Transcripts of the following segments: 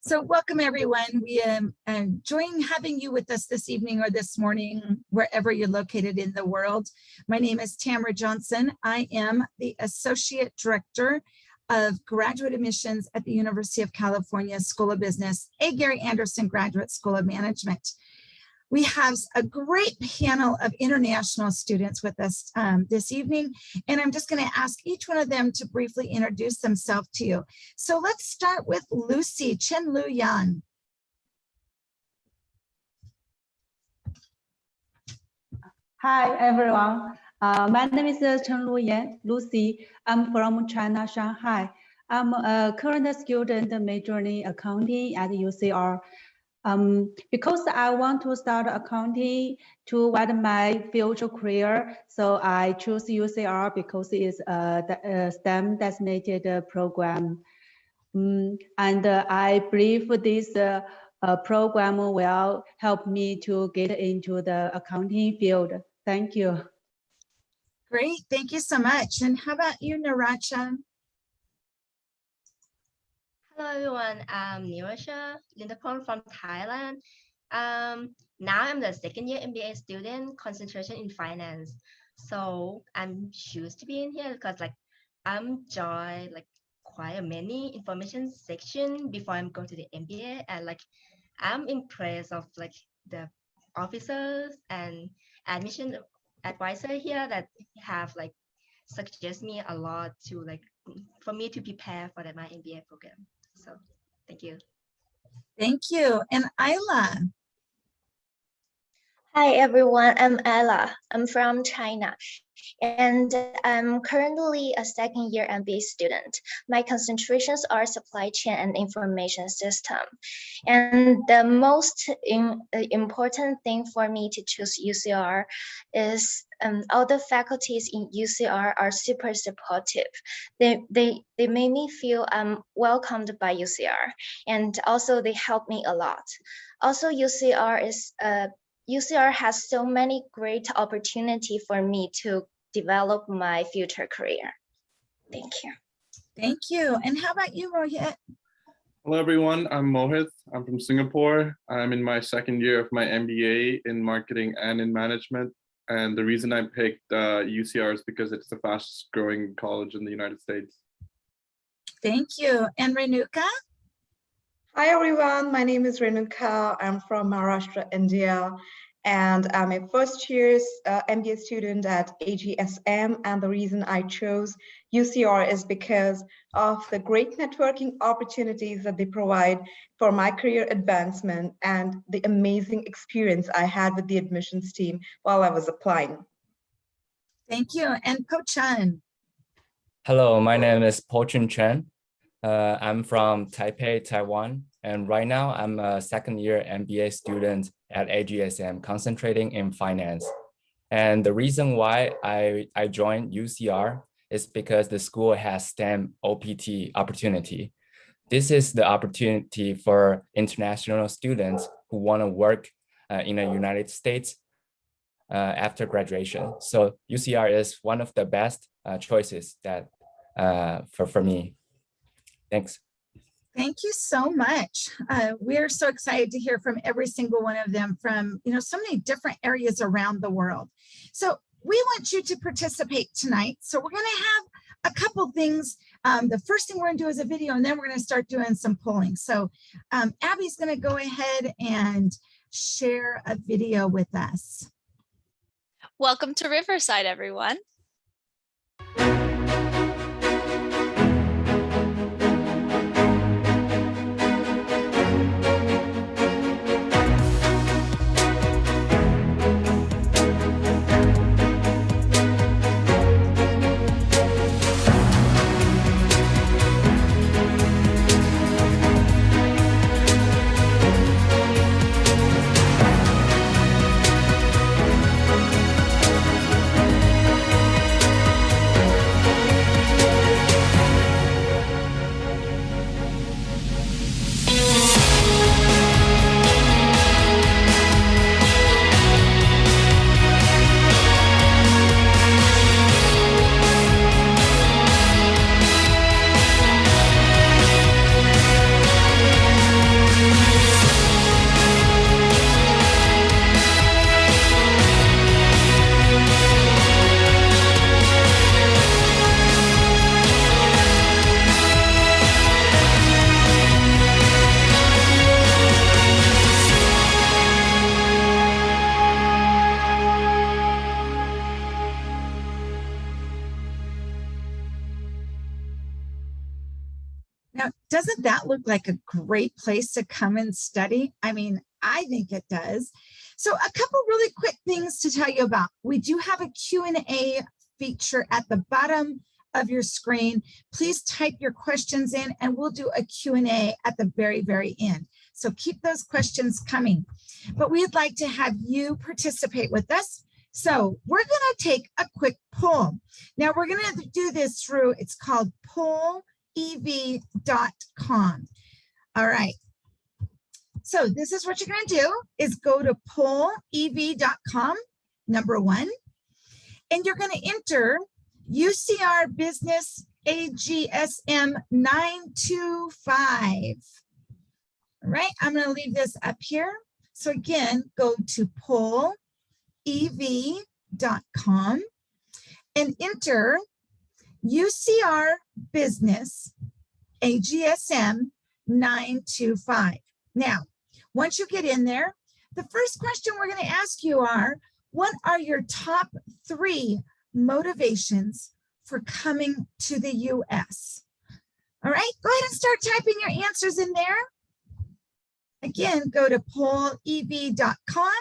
So welcome everyone. We am enjoying having you with us this evening or this morning, wherever you're located in the world. My name is Tamara Johnson. I am the Associate Director of Graduate Admissions at the University of California School of Business, A. Gary Anderson Graduate School of Management. We have a great panel of international students with us this evening, and I'm just going to ask each one of them to briefly introduce themselves to you. So let's start with Lucy, Chenlu Yan. Hi, everyone. My name is Chenlu Yan, Lucy. I'm from China, Shanghai. I'm a current student majoring in accounting at UCR. Because I want to start accounting to widen my future career, so I choose UCR because it's a STEM designated program. And I believe this program will help me to get into the accounting field. Thank you. Great, thank you so much. And how about you, Naracha? Hello everyone, I'm Nirasha Lindapong from Thailand. Now I'm the second year MBA student, concentration in finance. So I'm choose to be in here because I'm join quite a many information section before I'm going to the MBA, and I'm impressed of the officers and admission advisor here that have suggest me a lot to for me to prepare for my MBA program. So thank you. Thank you. And Ayla. Hi everyone, I'm Ella. I'm from China and I'm currently a second year MBA student. My concentrations are supply chain and information system. And the most important thing for me to choose UCR is all the faculties in UCR are super supportive. They made me feel welcomed by UCR, and also they help me a lot. Also, UCR has so many great opportunity for me to develop my future career. Thank you. Thank you. And how about you, Mohit? Hello, everyone. I'm Mohit. I'm from Singapore. I'm in my second year of my MBA in marketing and in management. And the reason I picked UCR is because it's the fastest growing college in the United States. Thank you. And Renuka? Hi everyone, my name is Renuka. I'm from Maharashtra, India, and I'm a first year's MBA student at AGSM. And the reason I chose UCR is because of the great networking opportunities that they provide for my career advancement and the amazing experience I had with the admissions team while I was applying. Thank you. And Po-Chun. Hello, my name is Po-Chun Chen. I'm from Taipei, Taiwan, and right now I'm a second year MBA student at AGSM, concentrating in finance. And the reason why I joined UCR is because the school has STEM OPT opportunity. This is the opportunity for international students who want to work in the United States after graduation. So UCR is one of the best choices that for me. Thanks. Thank you so much. We're so excited to hear from every single one of them from, so many different areas around the world. So we want you to participate tonight. So we're going to have a couple things. The first thing we're going to do is a video, and then we're going to start doing some polling. So Abby's going to go ahead and share a video with us. Welcome to Riverside, everyone. Doesn't that look like a great place to come and study? I mean, I think it does. So a couple really quick things to tell you about. We do have a Q&A feature at the bottom of your screen. Please type your questions in and we'll do a Q&A at the very, very end. So keep those questions coming. But we'd like to have you participate with us. So we're going to take a quick poll. Now we're going to do this through, it's called pollev.com. All right. So this is what you're going to do is go to pollev.com, number one, and you're going to enter UCR Business AGSM 925. All right, I'm going to leave this up here. So again, go to pollev.com and enter UCR Business AGSM 925. Now, once you get in there, the first question we're going to ask you are, what are your top 3 motivations for coming to the US? All right, go ahead and start typing your answers in there. Again, go to pollev.com,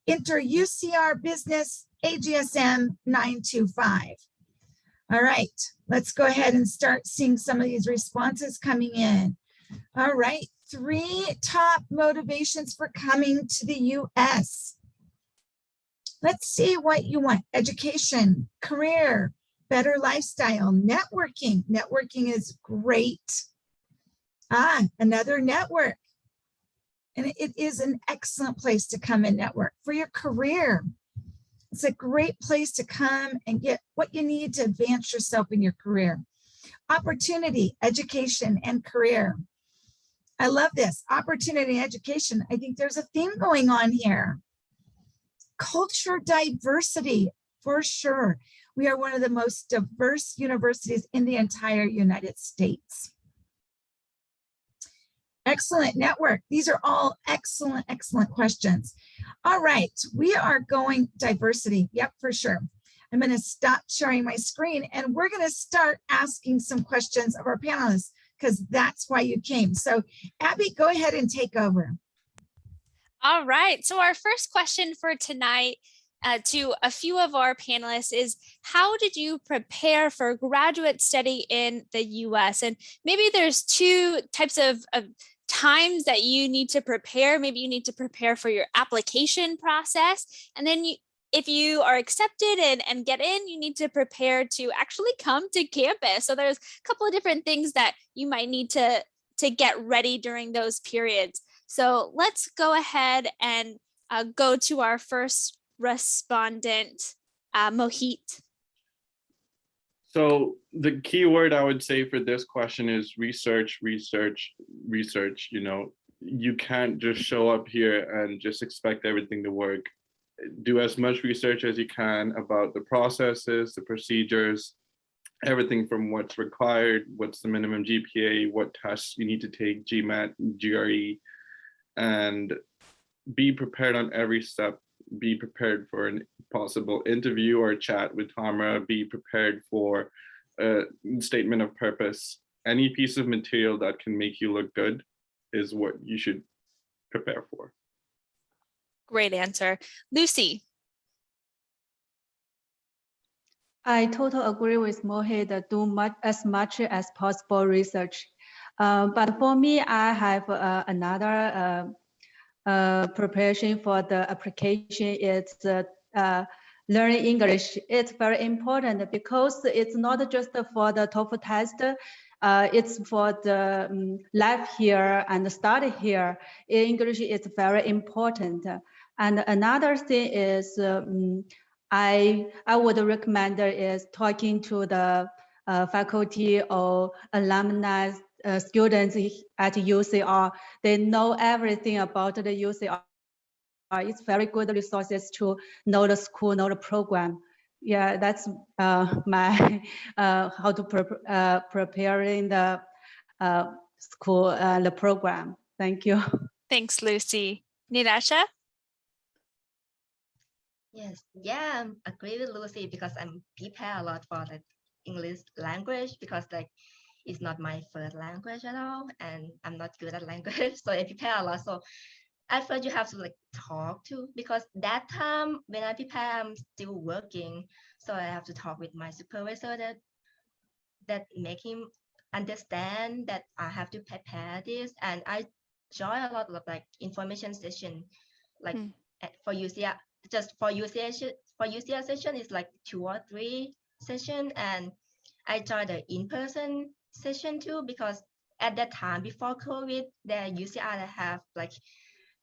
enter UCR Business AGSM 925. All right, let's go ahead and start seeing some of these responses coming in. All right, 3 top motivations for coming to the US. Let's see what you want. Education, career, better lifestyle, networking. Networking is great. Another network. And it is an excellent place to come and network. For your career, it's a great place to come and get what you need to advance yourself in your career. Opportunity, education, and career. I love this, opportunity, education. I think there's a theme going on here. Culture diversity, for sure. We are one of the most diverse universities in the entire United States. Excellent network. These are all excellent, excellent questions. All right, we are going diversity. Yep, for sure. I'm going to stop sharing my screen and we're going to start asking some questions of our panelists because that's why you came. So Abby, go ahead and take over. All right, so our first question for tonight to a few of our panelists is, how did you prepare for graduate study in the US? And maybe there's 2 types of times that you need to prepare. Maybe you need to prepare for your application process. And then if you are accepted and get in, you need to prepare to actually come to campus. So there's a couple of different things that you might need to get ready during those periods. So let's go ahead and go to our first respondent, Mohit. So the key word I would say for this question is research, research, research. You know, you can't just show up here and just expect everything to work. Do as much research as you can about the processes, the procedures, everything from what's required, what's the minimum GPA, what tests you need to take, GMAT, GRE, and be prepared on every step. Be prepared for a possible interview or chat with Tamara. Be prepared for a statement of purpose. Any piece of material that can make you look good is what you should prepare for. Great answer. Lucy. I totally agree with Mohit, do as much as possible research. But for me, I have another preparation for the application. It's learning English. It's very important because it's not just for the TOEFL test. It's for the life here and study here. English is very important. And another thing is I would recommend is talking to the faculty or alumni students at UCR. They know everything about the UCR. It's very good resources to know the school, know the program. Yeah, that's my how to preparing the school, the program. Thank you. Thanks, Lucy. Nirasha? Yes, yeah, I agree with Lucy because I'm prepared a lot for the English language because like is not my first language at all, and I'm not good at language, so I prepare a lot. So at first you have to like talk to, because that time when I prepare, I'm still working, so I have to talk with my supervisor that make him understand that I have to prepare this, and I join a lot of like information session, like for UCR, just for UCR session is like 2 or 3 session, and I joined the in-person session too, because at that time before COVID, the UCR have like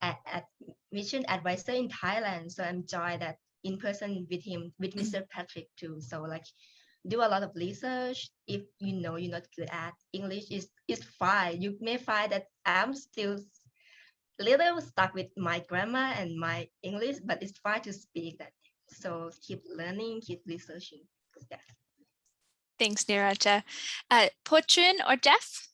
admission advisor in Thailand, so I'm joined that in person with him, with Mr. Patrick too. So like do a lot of research. If you know you're not good at English, is fine. You may find that I'm still little stuck with my grammar and my English, but it's fine to speak that. So keep learning, keep researching. Yeah. Thanks, Niraja. Po-Chun or Jeff?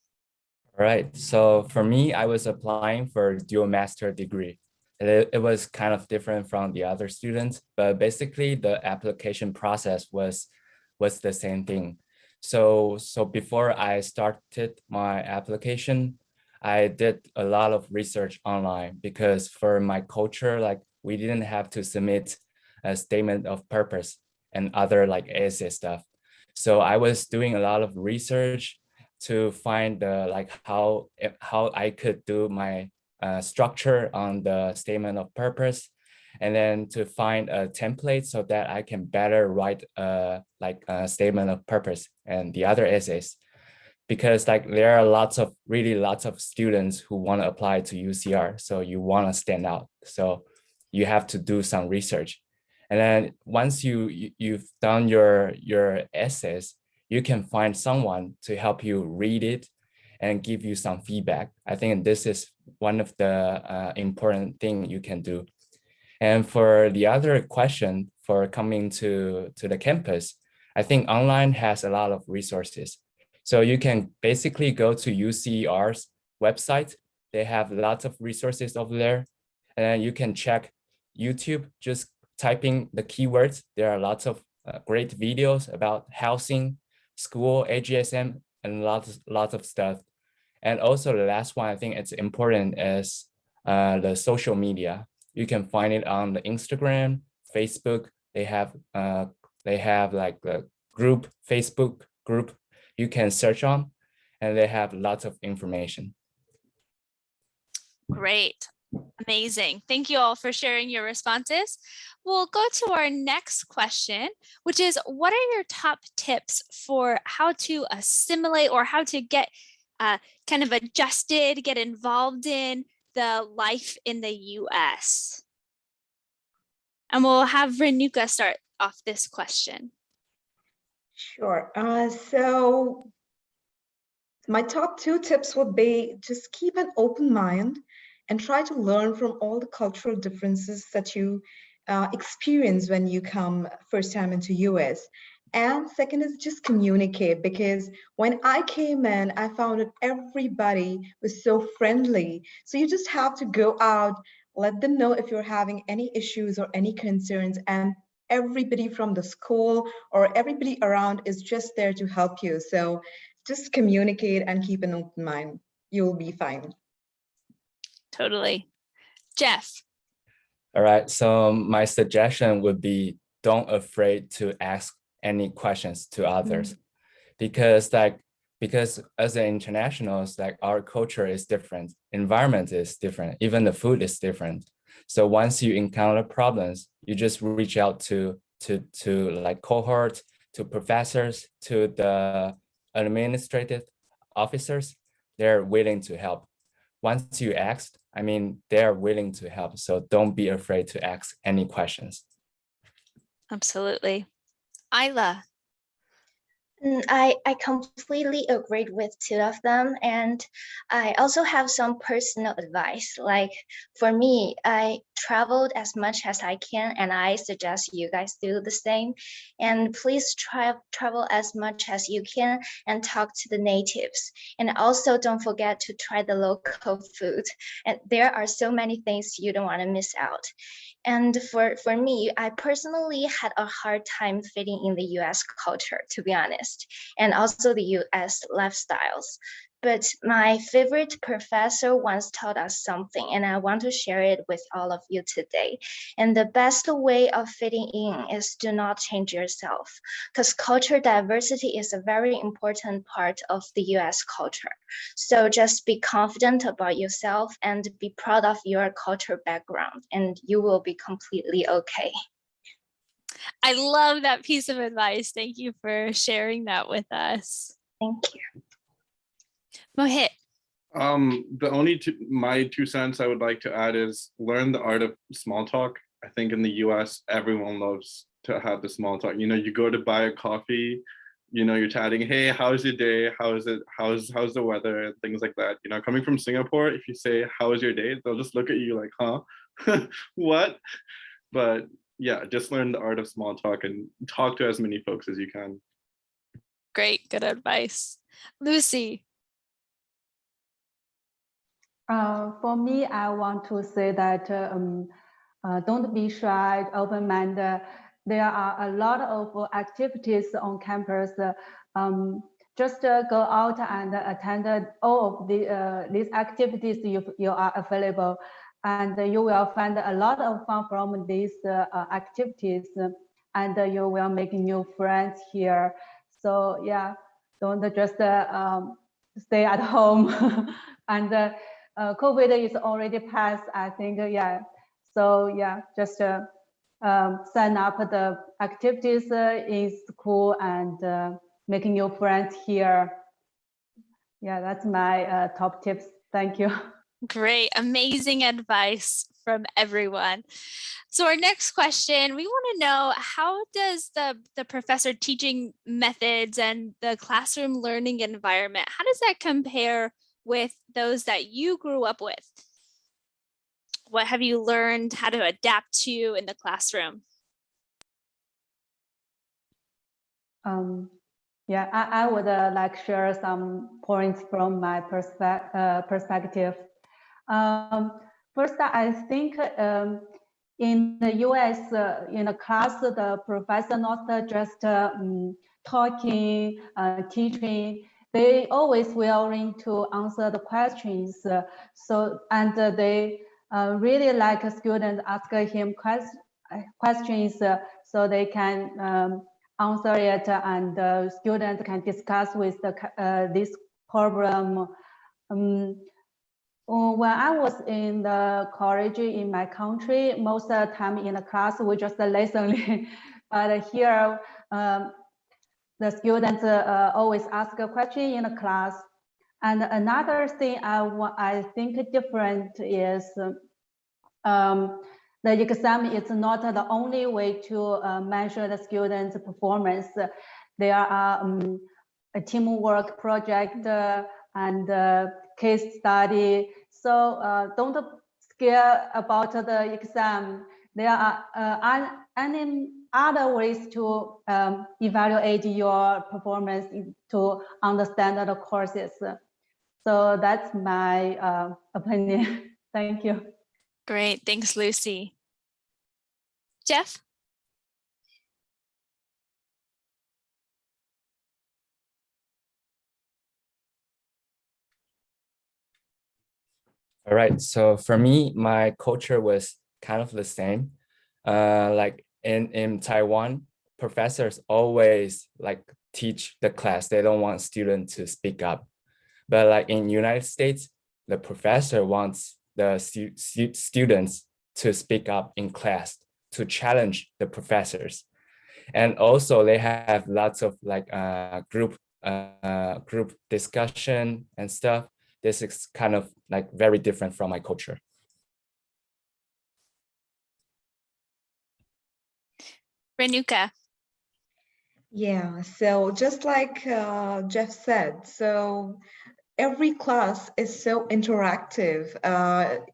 All right. So for me, I was applying for dual master degree. It was kind of different from the other students, but basically the application process was the same thing. So before I started my application, I did a lot of research online, because for my culture, like we didn't have to submit a statement of purpose and other like essay stuff. So I was doing a lot of research to find the like how I could do my structure on the statement of purpose, and then to find a template so that I can better write like a statement of purpose and the other essays. Because like there are lots of students who want to apply to UCR, so you want to stand out. So you have to do some research. And then once you've done your essays, you can find someone to help you read it and give you some feedback. I think this is one of the important thing you can do. And for the other question, for coming to the campus, I think online has a lot of resources. So you can basically go to UCR's website. They have lots of resources over there. And then you can check YouTube, just typing the keywords. There are lots of great videos about housing, school, AGSM, and lots of stuff. And also the last one, I think it's important, is the social media. You can find it on the Instagram, Facebook. They have like a Facebook group you can search on, and they have lots of information. Great. Amazing. Thank you all for sharing your responses. We'll go to our next question, which is, what are your top tips for how to assimilate or how to get kind of adjusted, get involved in the life in the US? And we'll have Renuka start off this question. Sure. So my top 2 tips would be just keep an open mind and try to learn from all the cultural differences that you experience when you come first time into US. And second is just communicate, because when I came in, I found that everybody was so friendly. So you just have to go out, let them know if you're having any issues or any concerns, and everybody from the school or everybody around is just there to help you. So just communicate and keep an open mind. You'll be fine. Totally. Jeff. All right. So my suggestion would be, don't afraid to ask any questions to others, because as an internationals, like our culture is different, environment is different, even the food is different. So once you encounter problems, you just reach out to like cohort, to professors, to the administrative officers. They're willing to help. Once you ask, I mean, they're willing to help. So don't be afraid to ask any questions. Absolutely. Isla. I completely agreed with 2 of them, and I also have some personal advice. Like for me, I traveled as much as I can, and I suggest you guys do the same. And please travel as much as you can and talk to the natives. And also don't forget to try the local food. And there are so many things you don't want to miss out. And for me, I personally had a hard time fitting in the US culture, to be honest, and also the US lifestyles. But my favorite professor once taught us something, and I want to share it with all of you today. And the best way of fitting in is do not change yourself, because culture diversity is a very important part of the US culture. So just be confident about yourself and be proud of your culture background, and you will be completely okay. I love that piece of advice. Thank you for sharing that with us. Thank you. Mohit. My 2 cents I would like to add is learn the art of small talk. I think in the US, everyone loves to have the small talk. You know, you go to buy a coffee, you know, you're chatting, hey, how's your day? How's it? How's the weather? And things like that. You know, coming from Singapore, if you say, how was your day? They'll just look at you like, huh? What? But yeah, just learn the art of small talk and talk to as many folks as you can. Great, good advice. Lucy. For me, I want to say that don't be shy, open-minded. There are a lot of activities on campus. Just go out and attend all of these activities you are available, and you will find a lot of fun from these activities, and you will make new friends here. So yeah, don't just stay at home and. COVID is already passed, I think, yeah. So yeah, just sign up the activities in school and making new friends here. Yeah, that's my top tips. Thank you. Great, amazing advice from everyone. So our next question, we want to know, how does the professor teaching methods and the classroom learning environment, how does that compare with those that you grew up with? What have you learned how to adapt to in the classroom? Yeah, I would like share some points from my perspective. First, I think in the US, in a class, the professor not just talking, teaching. They always willing to answer the questions. And they really like a student ask him questions so they can answer it, and the student can discuss with this problem. When I was in the college in my country, most of the time in the class we just listen. But here, the students always ask a question in the class. And another thing I think different is the exam is not the only way to measure the students' performance. There are a teamwork project and case study. So don't scare about the exam. There are any other ways to evaluate your performance to understand the courses. So that's my opinion. Thank you. Great, thanks, Lucy. Jeff? All right, so for me, my culture was kind of the same. Like in Taiwan, professors always like teach the class. They don't want students to speak up. But like in United States, the professor wants the students to speak up in class, to challenge the professors. And also they have lots of like group discussion and stuff. This is kind of like very different from my culture. Renuka. Yeah, so just like Jeff said, so every class is so interactive.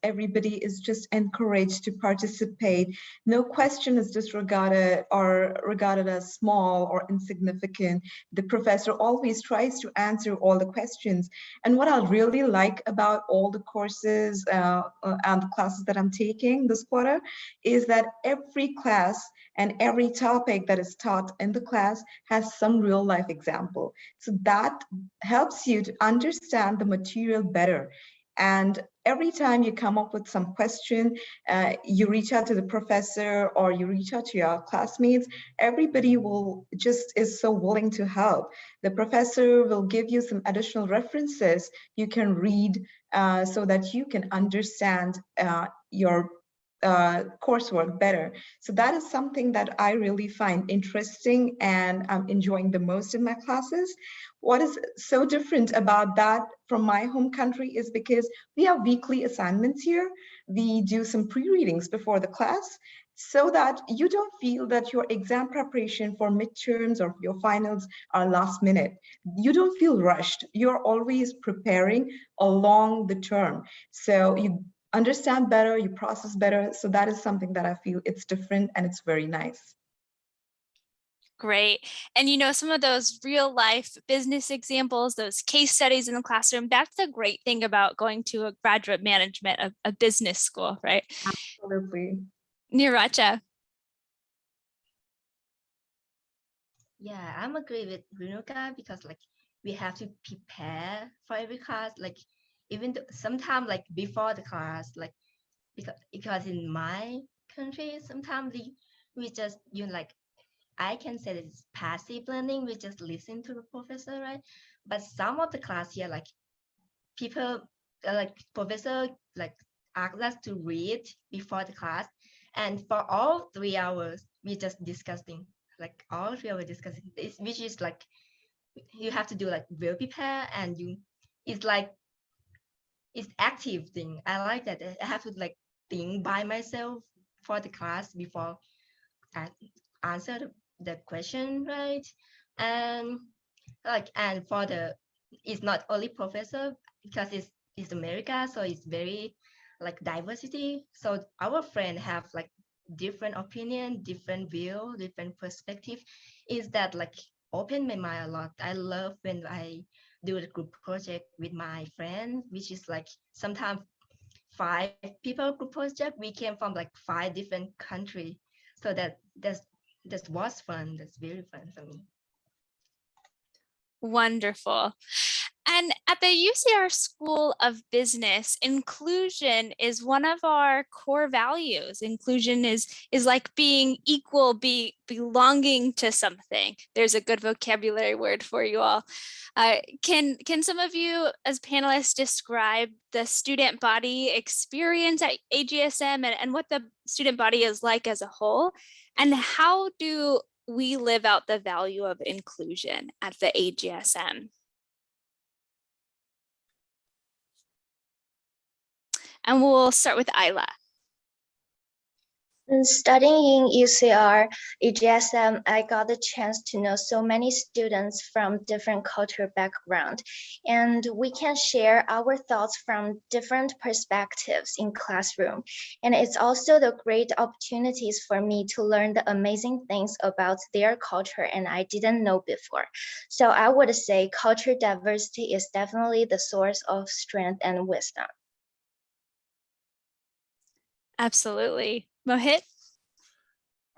Everybody is just encouraged to participate. No question is disregarded or regarded as small or insignificant. The professor always tries to answer all the questions. And what I really like about all the courses and the classes that I'm taking this quarter is that every class and every topic that is taught in the class has some real life example. So that helps you to understand the material better. And every time you come up with some question, you reach out to the professor or you reach out to your classmates, everybody is so willing to help. The professor will give you some additional references you can read so that you can understand your coursework better. So that is something that I really find interesting and I'm enjoying the most in my classes. What is so different about that from my home country is because we have weekly assignments here. We do some pre-readings before the class so that you don't feel that your exam preparation for midterms or your finals are last minute. You don't feel rushed. You're always preparing along the term. So you understand better, you process better. So that is something that I feel it's different and it's very nice. Great. And some of those real life business examples, those case studies in the classroom, that's the great thing about going to a graduate management, a business school, right? Absolutely. Niracha. Yeah, I'm agree with Renuka because we have to prepare for every class, even sometimes before the class, because in my country sometimes we just I can say that it's passive learning. We just listen to the professor, right? But some of the class here, people, professor, ask us to read before the class, and for all 3 hours we just discussing, all 3 hours discussing. Which is you have to do well prepare, and it's active thing. I like that. I have to think by myself for the class before I answer the question, right? And for it's not only professor because it's America, so it's very diversity. So our friend have different opinion, different view, different perspective. Is that open my mind a lot. I love when I do the group project with my friend, which is sometimes 5 people group project. We came from 5 different countries, so that was fun. That's very fun for me. Wonderful. And at the UCR School of Business, inclusion is one of our core values. Inclusion is like being equal, belonging to something. There's a good vocabulary word for you all. Can some of you as panelists describe the student body experience at AGSM and what the student body is like as a whole? And how do we live out the value of inclusion at the AGSM? And we'll start with Ayla. Studying in UCR, AGSM, I got the chance to know so many students from different cultural backgrounds, and we can share our thoughts from different perspectives in classroom. And it's also the great opportunities for me to learn the amazing things about their culture and I didn't know before. So I would say culture diversity is definitely the source of strength and wisdom. Absolutely. Mohit?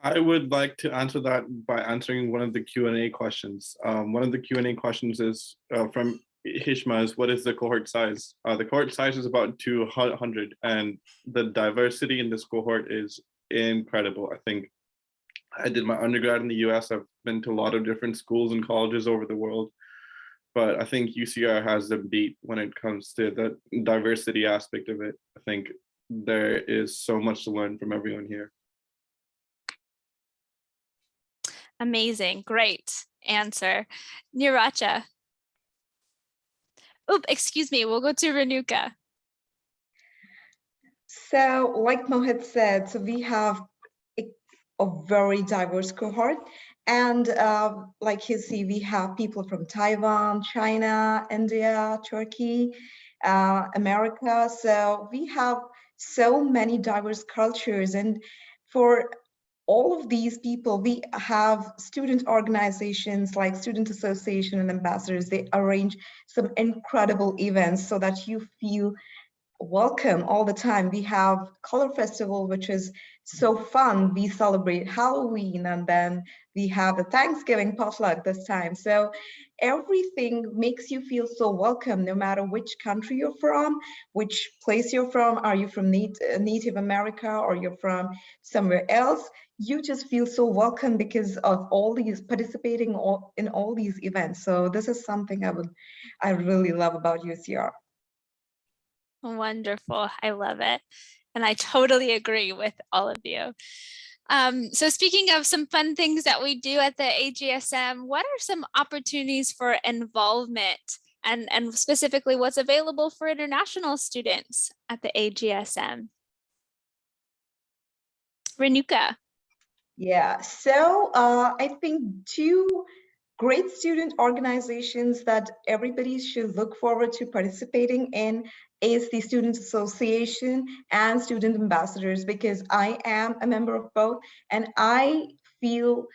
I would like to answer that by answering one of the Q&A questions. One of the Q&A questions is from Hishma is, what is the cohort size? The cohort size is about 200, and the diversity in this cohort is incredible. I think I did my undergrad in the US. I've been to a lot of different schools and colleges over the world, but I think UCR has the beat when it comes to the diversity aspect of it. I think there is so much to learn from everyone here. Amazing. Great answer. Niracha. Oop, excuse me. We'll go to Renuka. So like Mohit said, so we have a very diverse cohort, And like you see, we have people from Taiwan, China, India, Turkey, America. So we have so many diverse cultures. And for all of these people, we have student organizations like Student Association and Ambassadors. They arrange some incredible events so that you feel welcome all the time. We have Color Festival, which is so fun. We celebrate Halloween, and then we have the Thanksgiving potluck this time. So everything makes you feel so welcome, no matter which country you're from, which place you're from. Are you from Native America, or you're from somewhere else? You just feel so welcome because of all these participating in all these events. So this is something I really love about UCR. Wonderful. I love it. And I totally agree with all of you. So speaking of some fun things that we do at the AGSM, what are some opportunities for involvement and specifically what's available for international students at the AGSM? Renuka. Yeah, so I think two great student organizations that everybody should look forward to participating in is the Student Association and Student Ambassadors, because I am a member of both, and I feel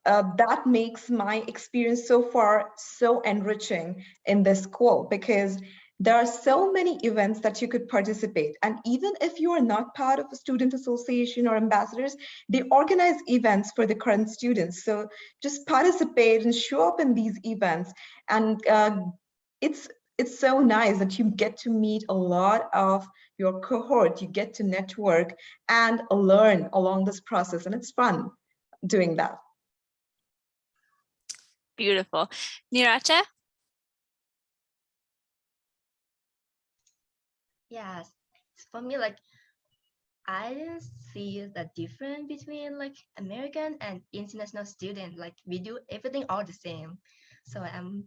that makes my experience so far so enriching in this school, because there are so many events that you could participate. And even if you are not part of a student association or ambassadors, they organize events for the current students. So just participate and show up in these events. And it's so nice that you get to meet a lot of your cohort, you get to network and learn along this process. And it's fun doing that. Beautiful. Niracha? Yes, for me, like I didn't see the difference between like American and international student. Like we do everything all the same. So I'm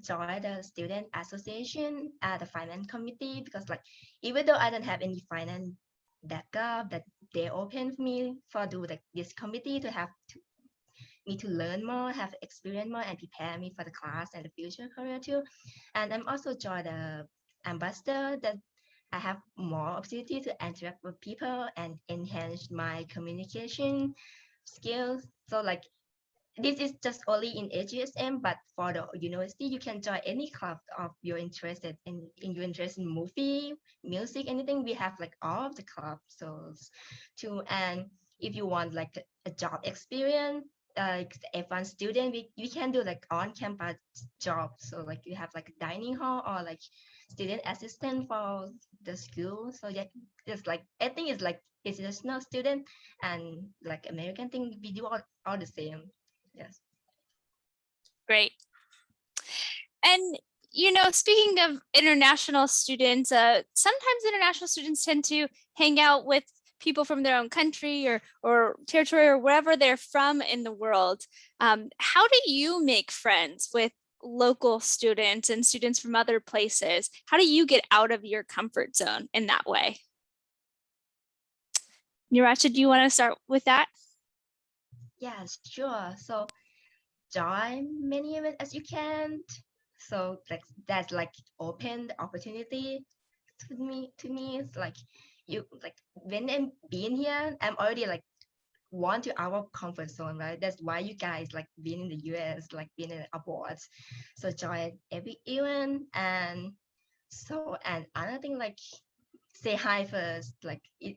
joined the student association at the finance committee, because like even though I don't have any finance background, that they open for me for do like this committee to have me to learn more, have experience more, and prepare me for the class and the future career too. And I'm also joined the ambassador, that I have more opportunity to interact with people and enhance my communication skills. So like this is just only in AGSM, but for the university, you can join any club of your interested in your interest in movie, music, anything. We have like all of the clubs. So too, and if you want like a job experience, like the F1 student, we can do like on-campus job. So like you have like a dining hall or like student assistant for the school. So yeah, it's like I think it's like international student and like American thing. We do all the same. Yes. Great. And speaking of international students, sometimes international students tend to hang out with people from their own country or territory or wherever they're from in the world. How do you make friends with local students and students from other places? How do you get out of your comfort zone in that way? Niracha, do you want to start with that? Yes, sure. So join many events as you can. So like that's like open the opportunity to me. It's like you like when I'm being here, I'm already like want to our comfort zone, right? That's why you guys like being in the US, like being in abroad. So join every event, and another thing, like say hi first. Like you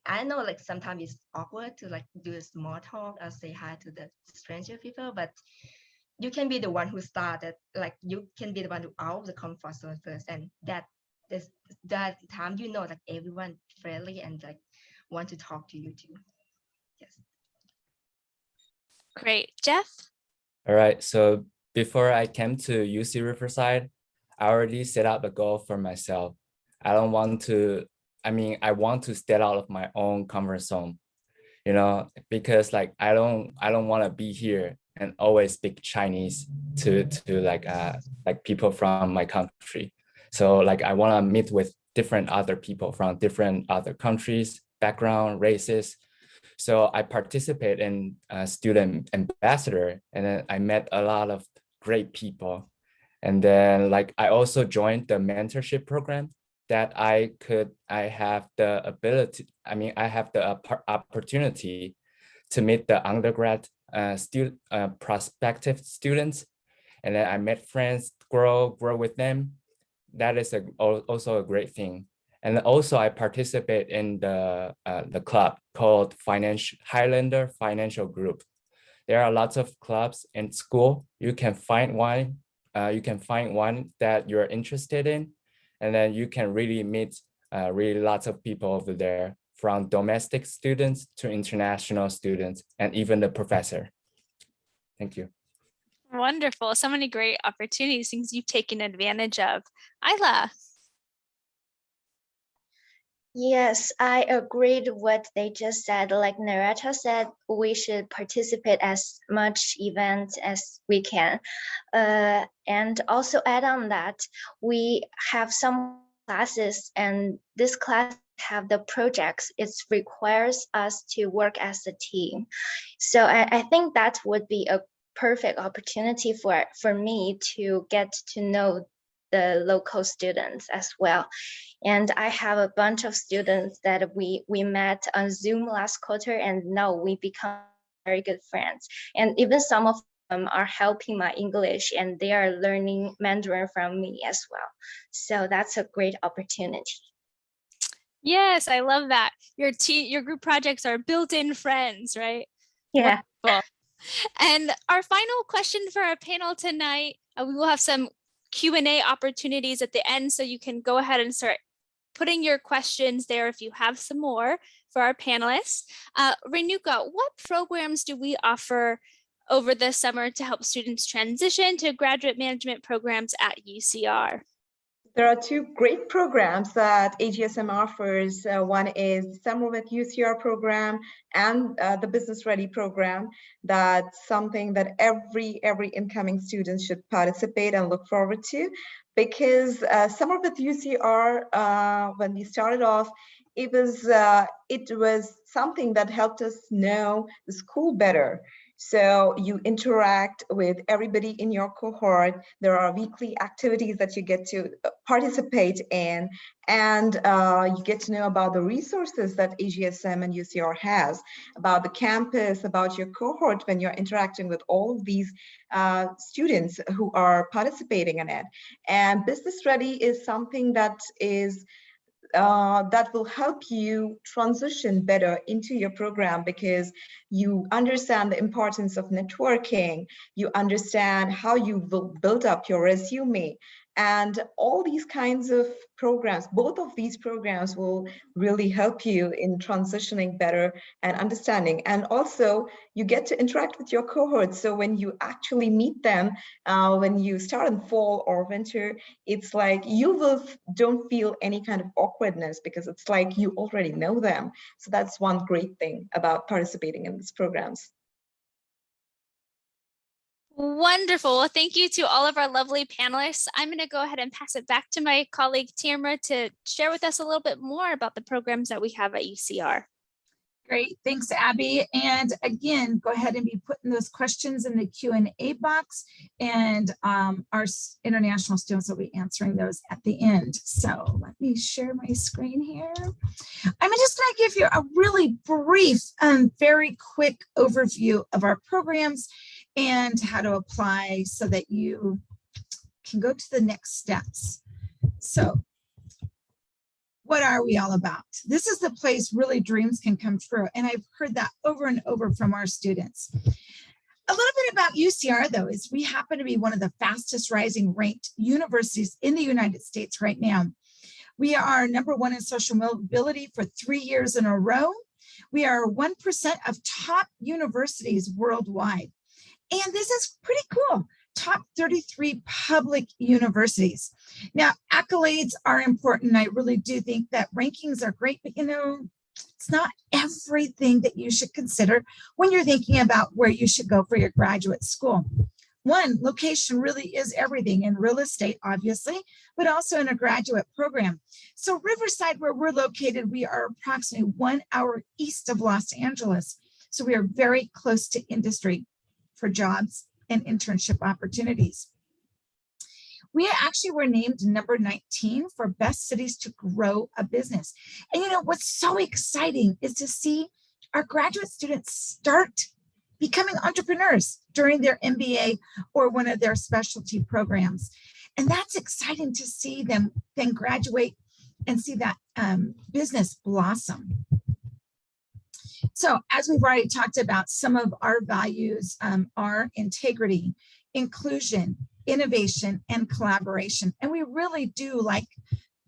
I know like sometimes it's awkward to like do a small talk or say hi to the stranger people, but you can be the one who started. Like you can be the one who out of the comfort zone first, and that time like everyone friendly and like want to talk to you too. Yes. Great. Jeff? All right, so before I came to UC Riverside, I already set out a goal for myself. I want to step out of my own comfort zone, because like I don't want to be here and always speak Chinese to like people from my country. So like I want to meet with different other people from different other countries, background, races. So I participate in student ambassador, and then I met a lot of great people. And then like I also joined the mentorship program that I have the ability, I have the opportunity to meet the undergrad prospective students. And then I met friends, grow with them. That is also a great thing. And also I participate in the club called Highlander Financial Group. There are lots of clubs in school. You can find one. You can find one that you're interested in, and then you can really meet really lots of people over there, from domestic students to international students, and even the professor. Thank you. Wonderful. So many great opportunities, things you've taken advantage of. Isla. Yes, I agreed what they just said. Like Narata said, we should participate as much events as we can. And also add on that, we have some classes, and this class have the projects. It requires us to work as a team. So I think that would be a perfect opportunity for me to get to know the local students as well. And I have a bunch of students that we met on Zoom last quarter, and now we become very good friends. And even some of them are helping my English, and they are learning Mandarin from me as well. So that's a great opportunity. Yes, I love that. Your group projects are built-in friends, right? Yeah. Wonderful. And our final question for our panel tonight, we will have some Q&A opportunities at the end, so you can go ahead and start putting your questions there if you have some more for our panelists. Renuka, what programs do we offer over the summer to help students transition to graduate management programs at UCR? There are two great programs that AGSM offers. One is Summer with UCR program and the Business Ready program. That's something that every incoming student should participate and look forward to, because Summer with UCR, when we started off, it was something that helped us know the school better. So you interact with everybody in your cohort. There are weekly activities that you get to participate in, and you get to know about the resources that AGSM and UCR has, about the campus, about your cohort when you're interacting with all of these students who are participating in it. And Business Ready is something that will help you transition better into your program, because you understand the importance of networking, you understand how you will build up your resume, and all these kinds of programs. Both of these programs will really help you in transitioning better and understanding. And also you get to interact with your cohorts. So when you actually meet them, when you start in fall or winter, it's like you don't feel any kind of awkwardness, because it's like you already know them. So that's one great thing about participating in these programs. Wonderful. Well, thank you to all of our lovely panelists. I'm going to go ahead and pass it back to my colleague Tamara to share with us a little bit more about the programs that we have at UCR. Great, thanks, Abby. And again, go ahead and be putting those questions in the Q&A box, and our international students will be answering those at the end. So let me share my screen here. I'm just going to give you a really brief and very quick overview of our programs and how to apply so that you can go to the next steps. So what are we all about? This is the place really dreams can come true. And I've heard that over and over from our students. A little bit about UCR, though, is we happen to be one of the fastest rising ranked universities in the United States right now. We are #1 in social mobility for 3 years in a row. We are 1% of top universities worldwide. And this is pretty cool. Top 33 public universities. Now, accolades are important. I really do think that rankings are great, but it's not everything that you should consider when you're thinking about where you should go for your graduate school. One, location really is everything in real estate, obviously, but also in a graduate program. So Riverside, where we're located, we are approximately 1 hour east of Los Angeles. So we are very close to industry for jobs and internship opportunities. We actually were named number 19 for best cities to grow a business. And you know, what's so exciting is to see our graduate students start becoming entrepreneurs during their MBA or one of their specialty programs. And that's exciting to see them then graduate and see that business blossom. So as we've already talked about, some of our values are integrity, inclusion, innovation, and collaboration. And we really do like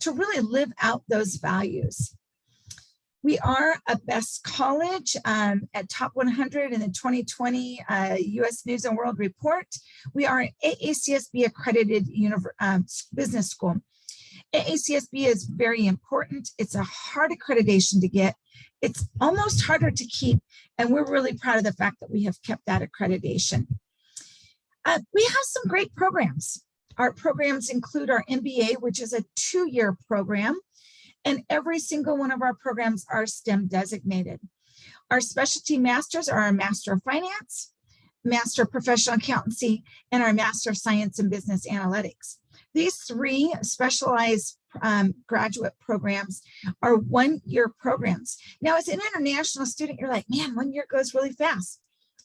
to really live out those values. We are a best college at top 100 in the 2020 US News and World Report. We are an AACSB accredited business school. AACSB is very important. It's a hard accreditation to get. It's almost harder to keep, and we're really proud of the fact that we have kept that accreditation. We have some great programs. Our programs include our MBA, which is a 2-year program, and every single one of our programs are STEM designated. Our specialty masters are our Master of Finance, Master of Professional Accountancy, and our Master of Science and Business Analytics. These 3 specialized graduate programs are 1-year programs. Now, as an international student, you're like, man, 1 year goes really fast.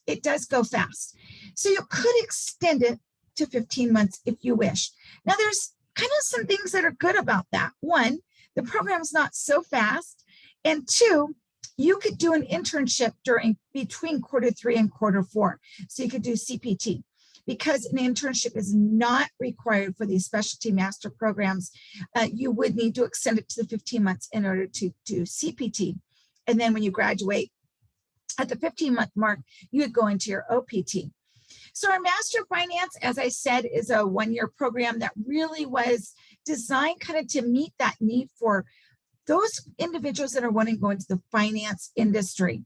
It does go fast. So you could extend it to 15 months if you wish. Now, there's kind of some things that are good about that. 1, the program's not so fast. And 2, you could do an internship between Q3 and Q4. So you could do CPT. Because an internship is not required for these specialty master programs, you would need to extend it to the 15 months in order to do CPT. And then when you graduate at the 15-month mark, you would go into your OPT. So our Master of Finance, as I said, is a 1-year program that really was designed kind of to meet that need for those individuals that are wanting to go into the finance industry.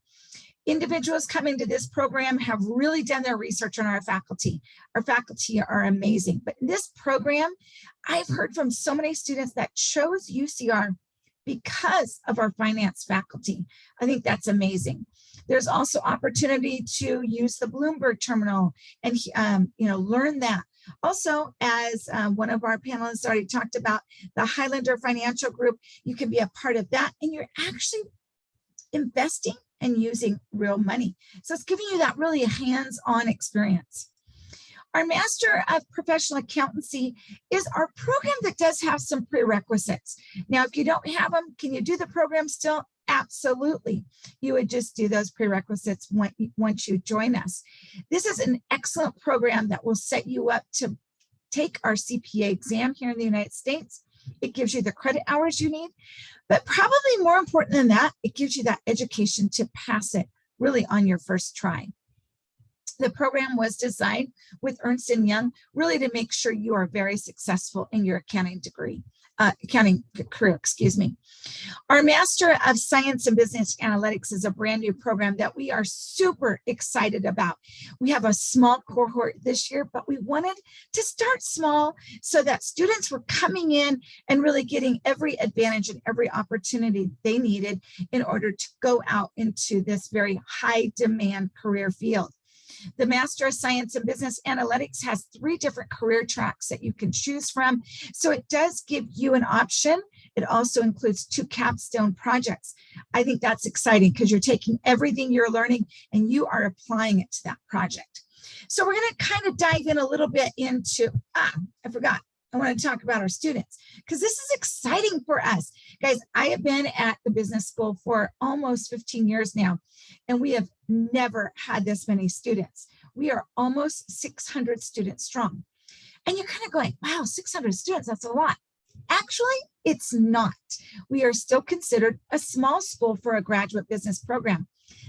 Individuals coming to this program have really done their research on our faculty. Our faculty are amazing. But in this program, I've heard from so many students that chose UCR because of our finance faculty. I think that's amazing. There's also opportunity to use the Bloomberg terminal and learn that. Also, as one of our panelists already talked about, the Highlander Financial Group, you can be a part of that, and you're actually investing and using real money. So it's giving you that really hands-on experience. Our Master of Professional Accountancy is our program that does have some prerequisites. Now, if you don't have them, can you do the program still? Absolutely. You would just do those prerequisites once you join us. This is an excellent program that will set you up to take our CPA exam here in the United States. It gives you the credit hours you need, but probably more important than that, it gives you that education to pass it really on your first try. The program was designed with Ernst & Young really to make sure you are very successful in your accounting career, excuse me. Our Master of Science and Business Analytics is a brand new program that we are super excited about. We have a small cohort this year, but we wanted to start small so that students were coming in and really getting every advantage and every opportunity they needed in order to go out into this very high demand career field. The Master of Science and Business Analytics has 3 different career tracks that you can choose from. So it does give you an option. It also includes 2 capstone projects. I think that's exciting because you're taking everything you're learning and you are applying it to that project. So we're going to kind of dive in a little bit into, I forgot. I want to talk about our students because this is exciting for us. Guys, I have been at the business school for almost 15 years now, and we have never had this many students. We are almost 600 students strong. And you're kind of going, wow, 600 students, that's a lot. Actually, it's not. We are still considered a small school for a graduate business program.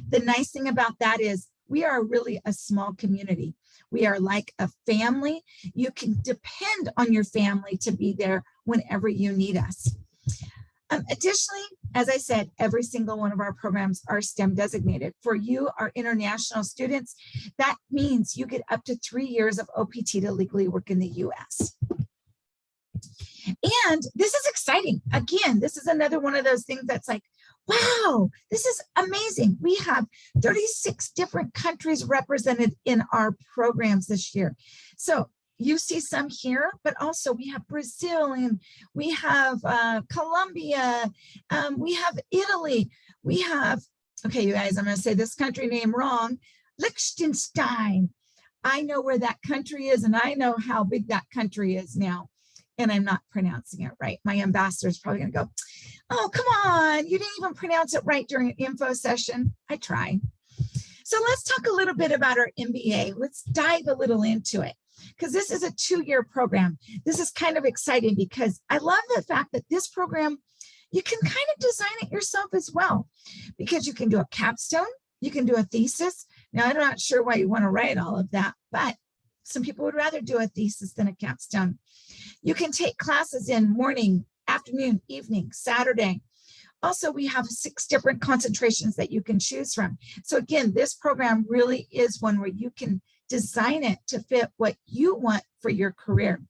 The nice thing about that is we are really a small community. We are like a family. You can depend on your family to be there whenever you need us. Additionally, as I said, every single one of our programs are STEM designated. For you, our international students, that means you get up to 3 years of OPT to legally work in the US. And this is exciting. Again, this is another one of those things that's like, wow, this is amazing. We have 36 different countries represented in our programs this year. So you see some here, but also we have Brazil, and we have Colombia, we have Italy, we have, okay, you guys, I'm going to say this country name wrong, Liechtenstein. I know where that country is, and I know how big that country is now, and I'm not pronouncing it right. My ambassador is probably going to go, oh, come on, you didn't even pronounce it right during an info session. I try. So let's talk a little bit about our MBA. Let's dive a little into it, because this is a 2-year program. This is kind of exciting because I love the fact that this program, you can kind of design it yourself as well, because you can do a capstone, you can do a thesis. Now, I'm not sure why you want to write all of that, but some people would rather do a thesis than a capstone. You can take classes in morning, afternoon, evening, Saturday. Also, we have 6 different concentrations that you can choose from. So again, this program really is one where you can design it to fit what you want for your career.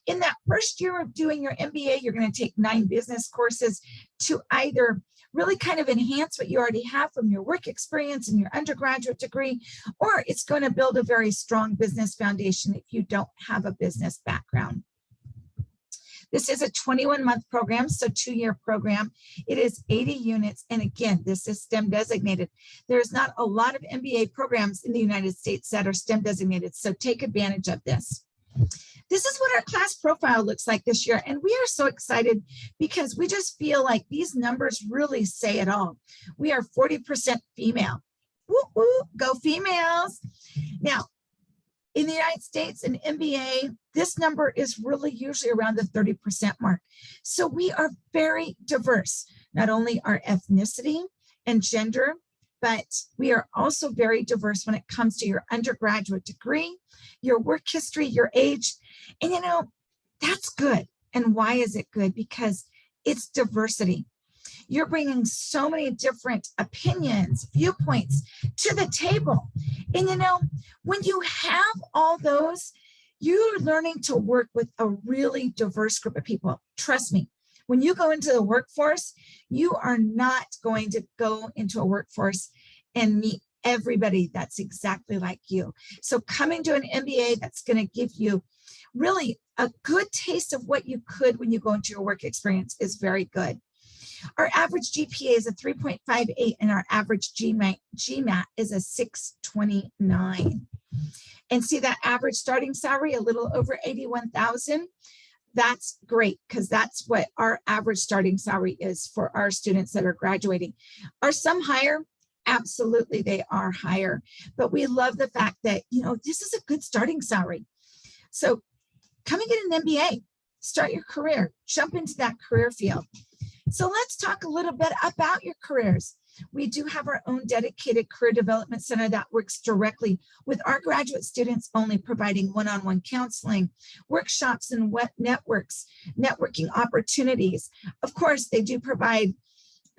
In that first year of doing your MBA, you're going to take 9 business courses to either really kind of enhance what you already have from your work experience and your undergraduate degree, or it's going to build a very strong business foundation if you don't have a business background. This is a 21-month program, so 2-year program. It is 80 units. And again, this is STEM designated. There's not a lot of MBA programs in the United States that are STEM designated, so take advantage of this. This is what our class profile looks like this year. And we are so excited because we just feel like these numbers really say it all. We are 40% female. Woo, woo, go females. Now, in the United States, in MBA, this number is really usually around the 30% mark. So we are very diverse, not only our ethnicity and gender, but we are also very diverse when it comes to your undergraduate degree, your work history, your age. And you know, that's good. And why is it good? Because it's diversity. You're bringing so many different opinions, viewpoints to the table. And you know, when you have all those, you're learning to work with a really diverse group of people. Trust me, when you go into the workforce, you are not going to go into a workforce and meet everybody that's exactly like you. So coming to an MBA that's going to give you really a good taste of what you could when you go into your work experience is very good. Our average GPA is a 3.58 and our average GMAT is a 629. And see that average starting salary, a little over 81,000. That's great, because that's what our average starting salary is for our students that are graduating. Are some higher? Absolutely, they are higher. But we love the fact that, you know, this is a good starting salary. So come and get an MBA, start your career, jump into that career field. So let's talk a little bit about your careers. We do have our own dedicated career development center that works directly with our graduate students only, providing one-on-one counseling, workshops and web networking opportunities. Of course, they do provide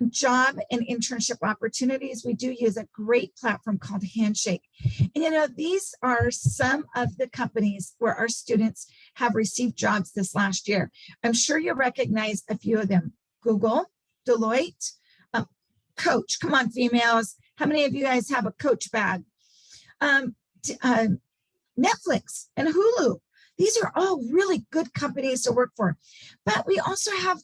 job and internship opportunities. We do use a great platform called Handshake. And you know, these are some of the companies where our students have received jobs this last year. I'm sure you recognize a few of them. Google, Deloitte, Coach. Come on, females. How many of you guys have a Coach bag? Netflix and Hulu. These are all really good companies to work for. But we also have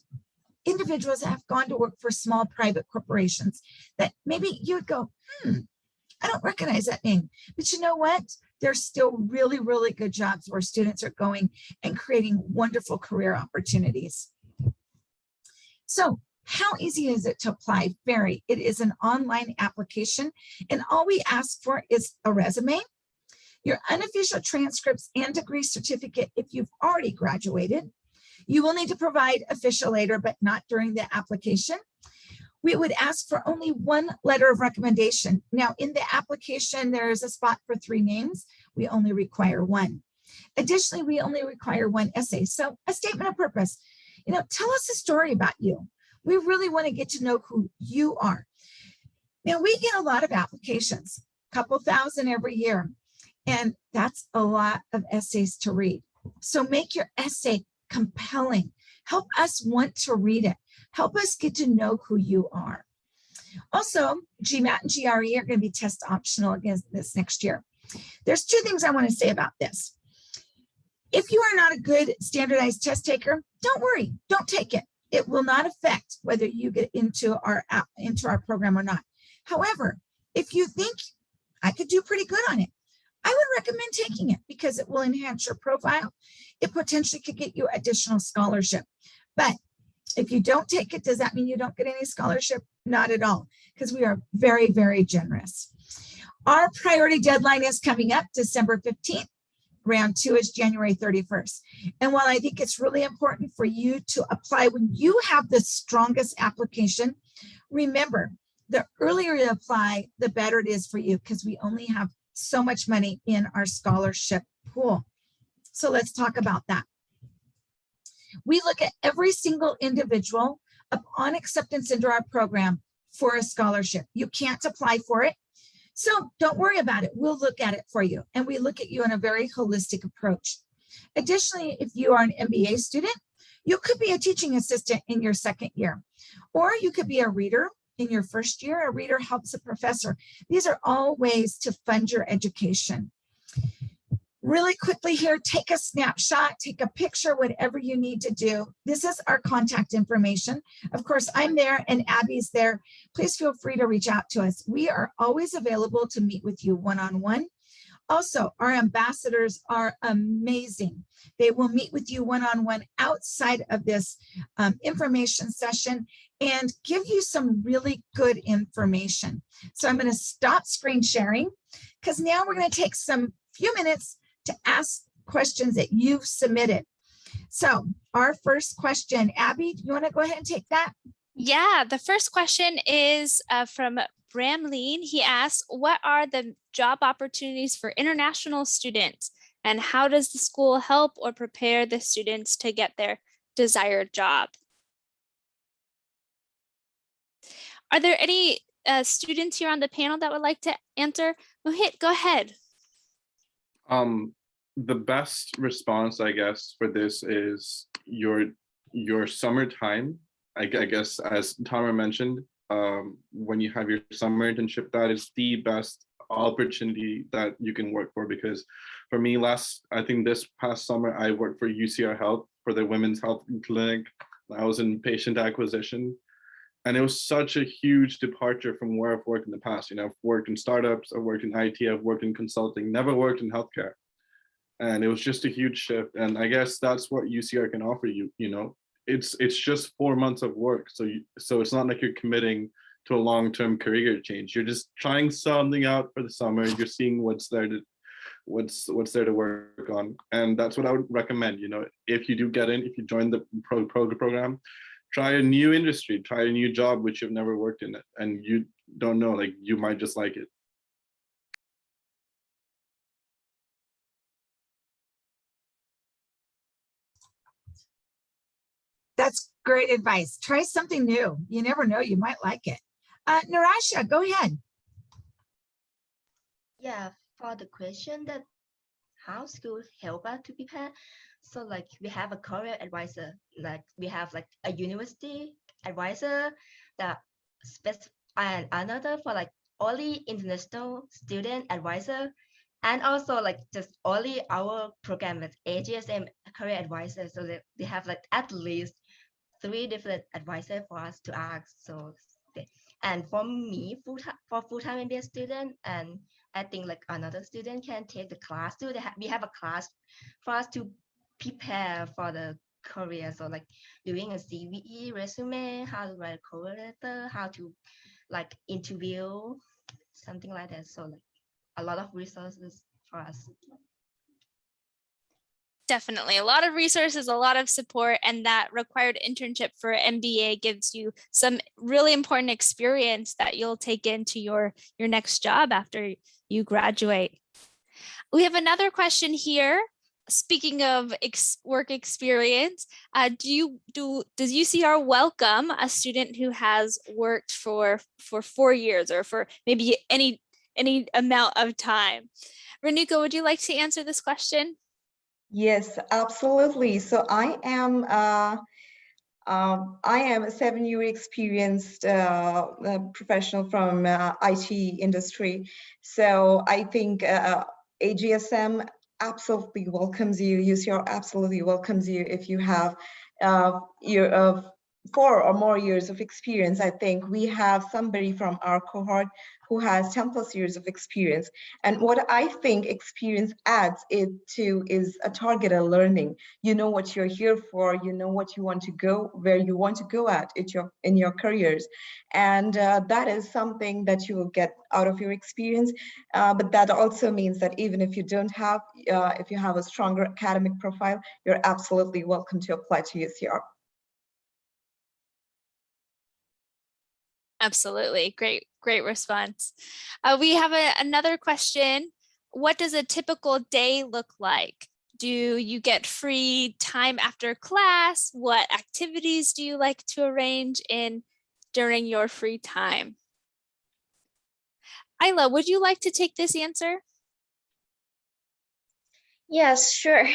individuals that have gone to work for small private corporations that maybe you would go, I don't recognize that name. But you know what? There's still really, really good jobs where students are going and creating wonderful career opportunities. So how easy is it to apply? Very. It is an online application, and all we ask for is a resume, your unofficial transcripts and degree certificate if you've already graduated. You will need to provide official later, but not during the application. We would ask for only 1 letter of recommendation. Now, in the application, there is a spot for 3 names. We only require 1. Additionally, we only require 1 essay. So a statement of purpose. You know, tell us a story about you. We really want to get to know who you are. Now, we get a lot of applications, a couple thousand every year, and that's a lot of essays to read. So make your essay compelling. Help us want to read it. Help us get to know who you are. Also, GMAT and GRE are going to be test optional again this next year. There's two things I want to say about this. If you are not a good standardized test taker, don't worry, don't take it. It will not affect whether you get into our program or not. However, if you think I could do pretty good on it, I would recommend taking it because it will enhance your profile. It potentially could get you additional scholarship. But if you don't take it, does that mean you don't get any scholarship? Not at all, because we are very, very generous. Our priority deadline is coming up December 15th. Round 2 is January 31st. And while I think it's really important for you to apply when you have the strongest application, remember, the earlier you apply, the better it is for you because we only have so much money in our scholarship pool. So let's talk about that. We look at every single individual upon acceptance into our program for a scholarship. You can't apply for it. So don't worry about it. We'll look at it for you. And we look at you in a very holistic approach. Additionally, if you are an MBA student, you could be a teaching assistant in your second year, or you could be a reader in your first year. A reader helps a professor. These are all ways to fund your education. Really quickly here, take a snapshot, take a picture, whatever you need to do. This is our contact information. Of course, I'm there and Abby's there. Please feel free to reach out to us. We are always available to meet with you one-on-one. Also, our ambassadors are amazing. They will meet with you one-on-one outside of this information session and give you some really good information. So I'm going to stop screen sharing because now we're going to take some few minutes to ask questions that you've submitted. So our first question, Abby, do you want to go ahead and take that? Yeah, the first question is from Bramleen. He asks, what are the job opportunities for international students and how does the school help or prepare the students to get their desired job? Are there any students here on the panel that would like to answer? Mohit, go ahead. The best response, I guess, for this is your summertime. I guess, as Tara mentioned, when you have your summer internship, that is the best opportunity that you can work for. Because for me, I think this past summer, I worked for UCR Health for their women's health clinic. I was in patient acquisition. And it was such a huge departure from where I've worked in the past. You know, I've worked in startups, I've worked in IT, I've worked in consulting, never worked in healthcare. And it was just a huge shift. And I guess that's what UCR can offer you, you know. It's just 4 months of work. So it's not like you're committing to a long-term career change. You're just trying something out for the summer. You're seeing what's there to work on. And that's what I would recommend, you know, if you do get in, if you join the program, try a new industry, try a new job, which you've never worked in it. And you don't know, like you might just like it. That's great advice. Try something new. You never know, you might like it. Narasha, go ahead. Yeah, for the question that how schools help us to prepare. So like we have a career advisor, like we have like a university advisor that and another for like only international student advisor. And also like just only our program with AGSM career advisor. So that they have like at least 3 different advisors for us to ask. So, and for me, full-time MBA student, and I think like another student can take the class too. We have a class for us to prepare for the career. So like doing a CVE resume, how to write a cover letter, how to like interview, something like that. So like a lot of resources for us. Definitely a lot of resources, a lot of support, and that required internship for MBA gives you some really important experience that you'll take into your next job after you graduate. We have another question here speaking of work experience, does UCR welcome a student who has worked for 4 years or for maybe any amount of time? Renuka, would you like to answer this question? Yes, absolutely. So I am a 7-year experienced professional from IT industry. So I think AGSM absolutely welcomes you. UCR absolutely welcomes you if you have your 4 or more years of experience. I think we have somebody from our cohort who has 10+ years of experience. And what I think experience adds it to is a targeted learning. You know what you're here for, you know what you want to go, where you want to go at in your careers. And that is something that you will get out of your experience. But that also means that even if you don't have, if you have a stronger academic profile, you're absolutely welcome to apply to UCR. Absolutely. Great response. We have another question. What does a typical day look like? Do you get free time after class? What activities do you like to arrange during your free time? Ayla, would you like to take this answer? Yes, sure.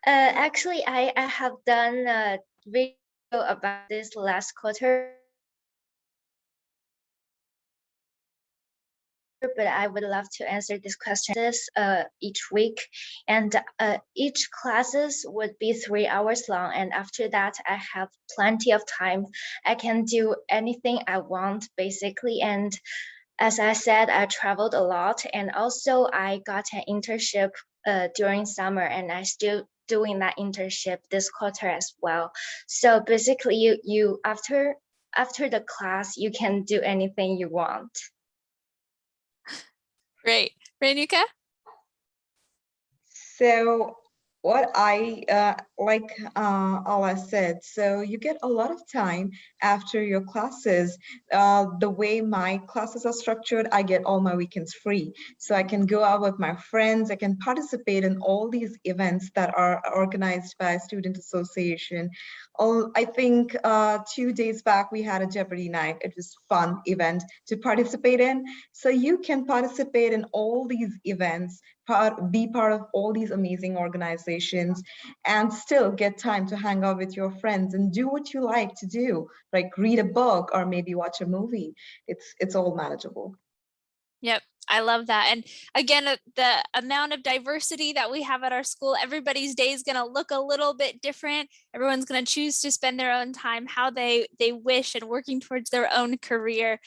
Actually, I have done a video about this last quarter, but I would love to answer this question each week. And each classes would be 3 hours long. And after that, I have plenty of time. I can do anything I want, basically. And as I said, I traveled a lot. And also I got an internship during summer, and I still doing that internship this quarter as well. So basically, you after the class, you can do anything you want. Great. Renuka? So what I like Ala said, so you get a lot of time after your classes. The way my classes are structured, I get all my weekends free. So I can go out with my friends, I can participate in all these events that are organized by Student Association. I think 2 days back we had a Jeopardy night. It was a fun event to participate in. So you can participate in all these events, be part of all these amazing organizations, and still get time to hang out with your friends and do what you like to do, like read a book or maybe watch a movie. It's all manageable. Yep, I love that. And again, the amount of diversity that we have at our school, everybody's day is going to look a little bit different. Everyone's going to choose to spend their own time how they wish and working towards their own career.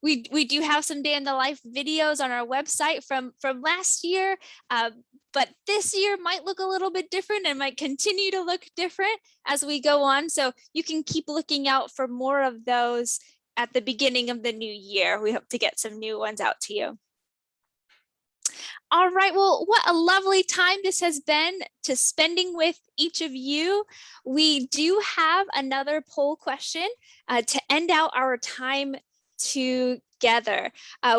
We do have some day in the life videos on our website from last year, but this year might look a little bit different and might continue to look different as we go on. So you can keep looking out for more of those at the beginning of the new year. We hope to get some new ones out to you. All right, well, what a lovely time this has been to spending with each of you. We do have another poll question to end out our time together.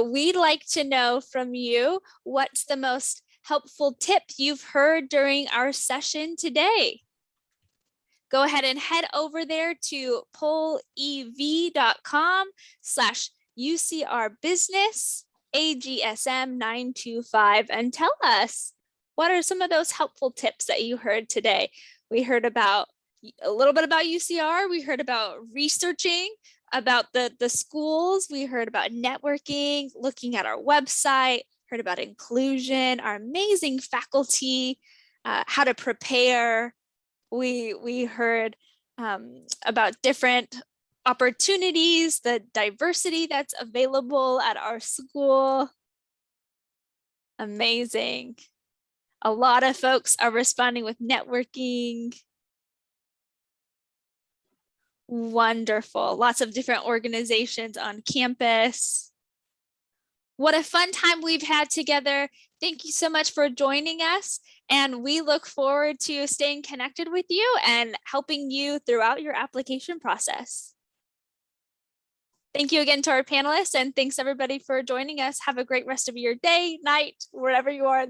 We'd like to know from you, what's the most helpful tip you've heard during our session today? Go ahead and head over there to pollev.com/UCR AGSM 925 and tell us, what are some of those helpful tips that you heard today? We heard about a little bit about UCR. We heard about researching about the schools. We heard about networking, looking at our website, heard about inclusion, our amazing faculty, how to prepare. We heard about different opportunities, the diversity that's available at our school. Amazing. A lot of folks are responding with networking. Wonderful. Lots of different organizations on campus. What a fun time we've had together. Thank you so much for joining us. And we look forward to staying connected with you and helping you throughout your application process. Thank you again to our panelists, and thanks everybody for joining us. Have a great rest of your day, night, wherever you are.